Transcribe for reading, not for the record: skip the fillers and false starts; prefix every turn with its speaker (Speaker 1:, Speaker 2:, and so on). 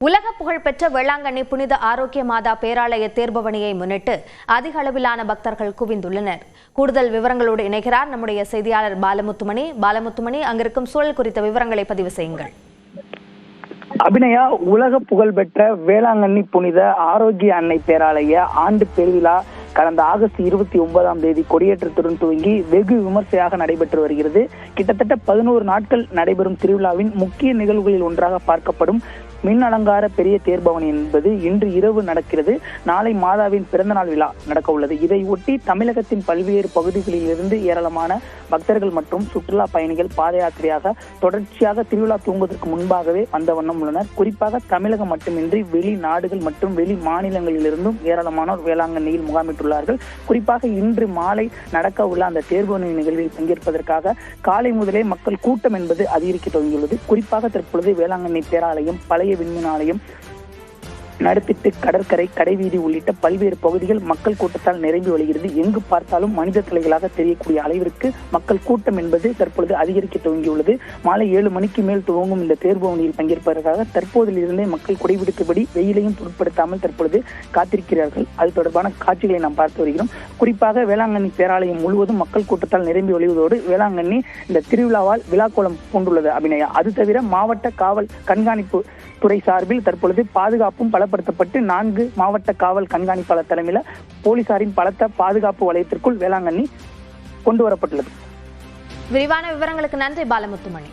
Speaker 1: உலக புகழ்பெற்ற வேளாங்கண்ணி புனித ஆரோக்கிய மாதா பேராலய தேர்பவனியை முன்னிட்டு அதிக அளவிலான பக்தர்கள் குவிந்துள்ளனர். கூடுதல் விவரங்களோடு இணைகிறார் நம்முடைய செய்தியாளர் பாலமுத்துமணி. அங்கிருக்கும் சூழல் குறித்த விவரங்களை பதிவு செய்யுங்கள்.
Speaker 2: அபிநயா, உலக புகழ்பெற்ற வேளாங்கண்ணி புனித ஆரோக்கிய அன்னை பேராலய ஆண்டு பெருவிழா கடந்த ஆகஸ்ட் 29ஆம் தேதி கொடியேற்றத்துடன் துவங்கி வெகு விமர்சையாக நடைபெற்று வருகிறது. கிட்டத்தட்ட 11 நாட்கள் நடைபெறும் திருவிழாவின் முக்கிய நிகழ்வுகளில் ஒன்றாக பார்க்கப்படும் மின் அலங்கார பெரிய தேர்பவனி என்பது இன்று இரவு நடக்கிறது. நாளை மாதாவின் பிறந்தநாள் விழா நடக்க உள்ளது. இதை ஒட்டி தமிழகத்தின் பல்வேறு பகுதிகளில் இருந்து ஏராளமான பக்தர்கள் மற்றும் சுற்றுலா பயணிகள் பாத யாத்திரையாக தொடர்ச்சியாக திருவிழா துவங்குவதற்கு முன்பாகவே வந்த வண்ணம் உள்ளனர். குறிப்பாக தமிழகம் மட்டுமின்றி வெளிநாடுகள் மற்றும் வெளி மாநிலங்களிலிருந்தும் ஏராளமானோர் வேளாங்கண்ணியில் முகாமிட்டுள்ளார்கள். குறிப்பாக இன்று மாலை நடக்க உள்ள அந்த தேர்பவனி நிகழ்வில் பங்கேற்பதற்காக காலை முதலே மக்கள் கூட்டம் என்பது அதிகரிக்க துவங்கியுள்ளது. குறிப்பாக தற்பொழுது வேளாங்கண்ணி பேராலயம், பழைய விண்மீன் ஆலயம், நடுத்திட்டு கடற்கரை, கடைவீதி உள்ளிட்ட பல்வேறு பகுதிகள் மக்கள் கூட்டத்தால் நிரம்பி வழிகிறது. எங்கு பார்த்தாலும் மனித தலைகளாக தெரியக்கூடிய அளவிற்கு மக்கள் கூட்டம் என்பது தற்பொழுது அதிகரிக்க துவங்கியுள்ளது. மாலை 7 மணிக்கு மேல் துவங்கும் இந்த தேர்பவனியில் பங்கேற்பதற்காக தற்போதிலிருந்தே மக்கள் குடைபிடித்தபடி வெயிலையும் பொருட்படுத்தாமல் தற்பொழுது காத்திருக்கிறார்கள். அது தொடர்பான காட்சிகளை நாம் பார்த்து வருகிறோம். குறிப்பாக வேளாங்கண்ணி பேராலயம் முழுவதும் மக்கள் கூட்டத்தால் நிரம்பி வழிவதோடு வேளாங்கண்ணி இந்த திருவிழாவால் விழாக்கோலம் பூண்டுள்ளது. அபிநயா, அது தவிர மாவட்ட காவல் கண்காணிப்பு துறை சார்பில் தற்பொழுது பாதுகாப்பும் பலப்படுத்தப்பட்டு 4 மாவட்ட காவல் கண்காணிப்பாளர் தலைமையில் போலீசாரின் பலத்த பாதுகாப்பு வலயத்திற்குள் வேளாங்கண்ணி கொண்டு வரப்பட்டுள்ளது.
Speaker 1: விரிவான விவரங்களுக்கு நன்றி பாலமுத்துமணி.